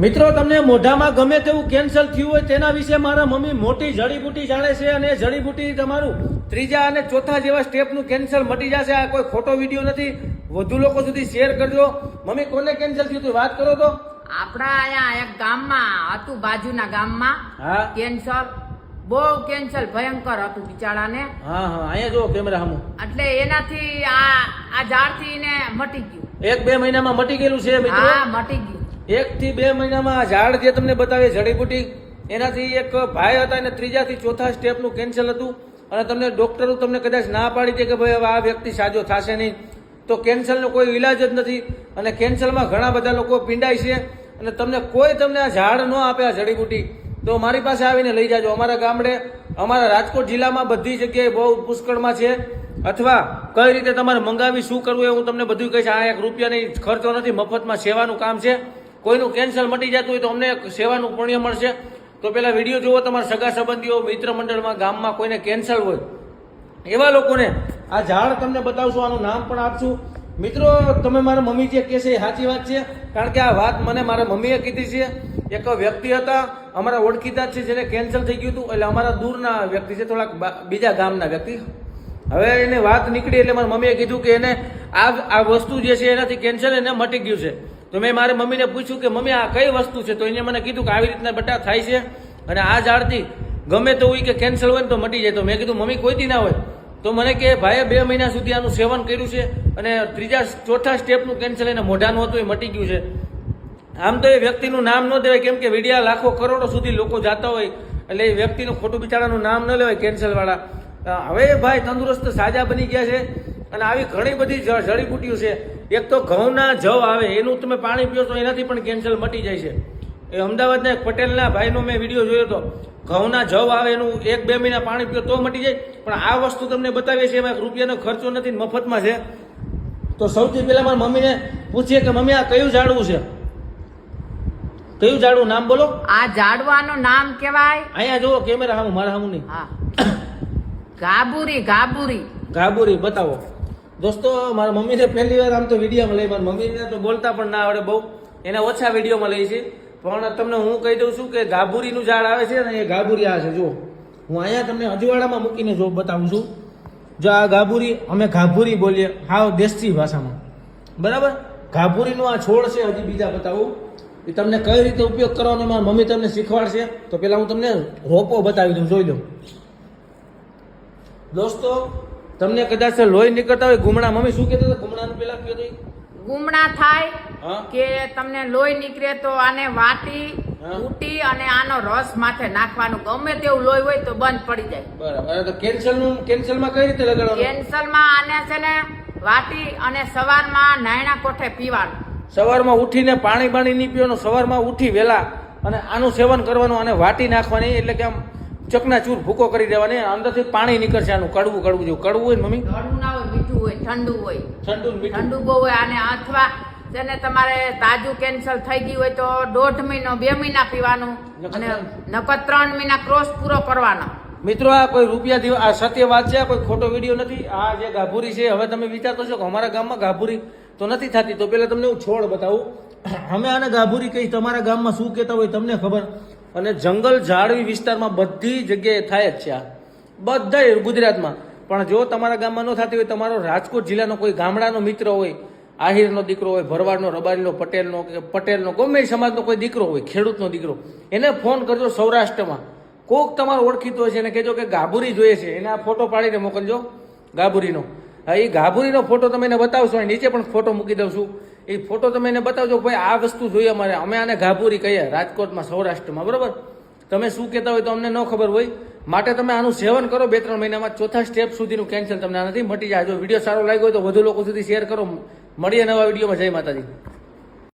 મિત્રો તમને મોઢામાં ગમે તેવું કેન્સર થયું હોય તેના વિશે મારા મમ્મી મોટી જડીબુટી જાણે છે અને જડીબુટી તમારું ત્રીજા અને ચોથા જેવા સ્ટેપનું કેન્સર મટી જશે. આ કોઈ ખોટો વિડીયો નથી, વધુ લોકો સુધી શેર કરજો. મમ્મી કોને કેન્સર થયું હતું વાત કરો તો. આપણા અહીંયા એક ગામમાં હતું, બાજુના ગામમાં કેન્સર, બહુ કેન્સર ભયંકર હતું બિચારાને. હા હા, અહીંયા જો કેમેરા સામું. એટલે એનાથી આ ઝાડથી ને મટી ગયું. 1-2 મહિનામાં મટી ગયેલું છે મિત્રો. હા, મટી ગયું. 1 થી 2 મહિનામાં આ ઝાડ જે તમને બતાવે જડીબુટી, એનાથી એક ભાઈ હતા એને ત્રીજાથી ચોથા સ્ટેપનું કેન્સર હતું અને તમને ડોક્ટરો તમને કદાચ ના પાડી દે કે ભાઈ હવે આ વ્યક્તિ સાજો થશે નહીં, તો કેન્સરનો કોઈ ઈલાજ જ નથી અને કેન્સરમાં ઘણા બધા લોકો પીડાય છે અને તમને આ ઝાડ ન આપે આ જડીબુટી તો મારી પાસે આવીને લઈ જાજો. અમારા ગામડે, અમારા રાજકોટ જિલ્લામાં બધી જગ્યાએ બહુ પુષ્કળમાં છે. અથવા કઈ રીતે તમારે મંગાવી, શું કરવું એ હું તમને બધું કહીશ. આ 1 રૂપિયાની ખર્ચો નથી, મફતમાં સેવાનું કામ છે. કોઈનું કેન્સર મટી જતું હોય તો અમને સેવાનું પુણ્ય મળશે. તો પેલા વિડીયો જુઓ, તમારા સગા સંબંધીઓ, મિત્ર મંડળમાં, ગામમાં કોઈને કેન્સર હોય એવા લોકોને આ ઝાડ તમને બતાવશું, આનું નામ પણ આપશું. મિત્રો તમે મારા મમ્મી જે કહે છે એ સાચી વાત છે, કારણ કે આ વાત મને મારા મમ્મીએ કીધી છે. એક વ્યક્તિ હતા અમારા ઓળખીતા છે જેને કેન્સર થઈ ગયું હતું, એટલે અમારા દૂરના વ્યક્તિ છે, થોડાક બીજા ગામના વ્યક્તિ. હવે એને વાત નીકળી એટલે મારા મમ્મીએ કીધું કે એને આ વસ્તુ જે છે એનાથી કેન્સર એને મટી ગયું છે. તો મેં મારી મમ્મીને પૂછ્યું કે મમ્મી આ કઈ વસ્તુ છે, તો એને મને કીધું કે આવી રીતના બટા થાય છે અને આ ઝાડથી ગમે તો હોય કે કેન્સર હોય ને તો મટી જાય. તો મેં કીધું મમ્મી કોઈથી ના હોય. તો મને કે ભાઈએ 2 મહિના સુધી આનું સેવન કર્યું છે અને ત્રીજા ચોથા સ્ટેપનું કેન્સર એને મોઢાનું હતું એ મટી ગયું છે. આમ તો એ વ્યક્તિનું નામ ન દેવાય, કેમ કે વિડિયા લાખો કરોડો સુધી લોકો જાતા હોય એટલે એ વ્યક્તિનું ખોટું બિચારાનું નામ ન લેવાય કેન્સરવાળા. હવે ભાઈ તંદુરસ્ત સાજા બની ગયા છે અને આવી ઘણી બધી જડીબુટીઓ છે. એક તો ઘઉંના જવ આવે એનું તમે પાણી પીઓ તો એનાથી પણ કેન્સર મટી જાય છે. એ અમદાવાદના એક પટેલના ભાઈનો મેં વિડીયો જોયો હતો. ઘઉંના જવ આવે એનું 1-2 મહિના પાણી પીઓ તો મટી જાય. પણ આ વસ્તુ તમને બતાવીએ છીએ, એમાં 1 રૂપિયાનો ખર્ચો નથી, મફતમાં છે. તો સૌથી પહેલા મારા મમ્મીને પૂછીએ કે મમ્મી આ કયું ઝાડવું છે? કયું ઝાડવું નામ બોલો. આ ઝાડવાનું નામ કેવાય, અહીંયા જુઓ કેમેરા સામું, મારા સામું નહીં. હા, ગાબુરી. ગાબુરી ગાબુરી બતાવો દોસ્તો. મારા મમ્મીને પહેલી વાર આમ તો વિડીયોમાં લઈ, મારા મમ્મીને તો બોલતા પણ ના આવડે બહુ, એને ઓછા વિડીયોમાં લઈ છે. પણ તમને હું કહી દઉં છું કે ગાબુરીનું ઝાડ આવે છે ને, એ ગાબુરી આ છે. જો હું અહીંયા તમને અજવાળામાં મૂકીને જો બતાવું છું. જો આ ગાબુરી, અમે ગાભુરી બોલીએ હાવ દેશી ભાષામાં, બરાબર. ગાભુરીનો આ છોડ છે. હજી બીજા બતાવું એ તમને કઈ રીતે ઉપયોગ કરવાનો મારા મમ્મી તમને શીખવાડશે. તો પેલા હું તમને રોપો બતાવી દઉં, જોઈ લો દોસ્તો. તમને કદાચ લોહી નીકળતા હોય, ગુમણા, મમ્મી શું કહેતા હતા ગુમણાનું પેલા કહેતો? ગુમણા થાય કે તમને લોહી નીકળે તો આને વાટી ઉટી અને આનો રસ માથે નાખવાનું. ગમે તેવું લોહી હોય તો બંધ પડી જાય. બરાબર. તો કેન્સરમાં કઈ રીતે લગાડવાનું? કેન્સરમાં આને છે ને વાટી અને સવારમાં નાયણા કોઠે પીવાનું. સવારમાં ઉઠીને પાણી નહીં પીવાનું, સવારમાં ઉઠી વહેલા અને આનું સેવન કરવાનું. આને વાટી નાખવાની, એટલે કે આમ ચકનાચૂર ભૂકો કરી દેવાની. અંદરથી પાણી નીકળશે આનું, કડવું જેવું. કડવું હોય ને મમ્મી? કડવું ના હોય, મીઠું હોય, ઠંડુ હોય. ઠંડુ બહુ હોય. આને અથવા તેને તમારે તાજું કેન્સર થઈ ગયું હોય તો 1.5 મહિનો 2 મહિના પીવાનું અને નકર 3 મહિના ક્રોસ પૂરો કરવાનો. મિત્રો આ કોઈ રૂપિયા આ સત્ય વાત છે, આ કોઈ ખોટો વિડીયો નથી. આ જે ગાભુરી છે, હવે તમે વિચારતો છો કે અમારા ગામમાં ગાભુરી તો નથી થતી, તો પેલા તમને હું છોડ બતાવું. અમે આને ગાભુરી કહીશ, તમારા ગામમાં શું કહેતા હોય તમને ખબર. અને જંગલ ઝાડવી વિસ્તારમાં બધી જગ્યાએ થાય જ છે આ, બધા ગુજરાતમાં. પણ જો તમારા ગામમાં ન થતી હોય, તમારો રાજકોટ જિલ્લાનો કોઈ ગામડાનો મિત્ર હોય, આહિરનો દીકરો હોય, ભરવાડનો, રબારીનો, પટેલનો ગમે સમાજનો કોઈ દીકરો હોય, ખેડૂતનો દીકરો, એને ફોન કરજો. સૌરાષ્ટ્રમાં કોક તમારો ઓળખીતો હોય છે, એને કહેજો કે ગાભુરી જોઈએ છે, એને આ ફોટો પાડીને મોકલજો ગાભુરીનો. હા, એ ગાભુરીનો ફોટો તમે એને બતાવશો, નીચે પણ ફોટો મૂકી દઉં છું. એ ફોટો તમે એને બતાવજો ભાઈ આ વસ્તુ જોઈએ અમારે, અમે આને ગાભુરી કહીએ રાજકોટમાં, સૌરાષ્ટ્રમાં, બરાબર. તમે શું કહેતા હોય તો અમને ન ખબર હોય, માટે તમે આનું સેવન કરો. 2-3 મહિનામાં ચોથા સ્ટેપ સુધીનું કેન્સર તમને આનાથી મટી જાય. જો વિડીયો સારો લાગ્યો હોય તો વધુ લોકો સુધી શેર કરો. મળીએ નવા વિડીયોમાં. જય માતાજી.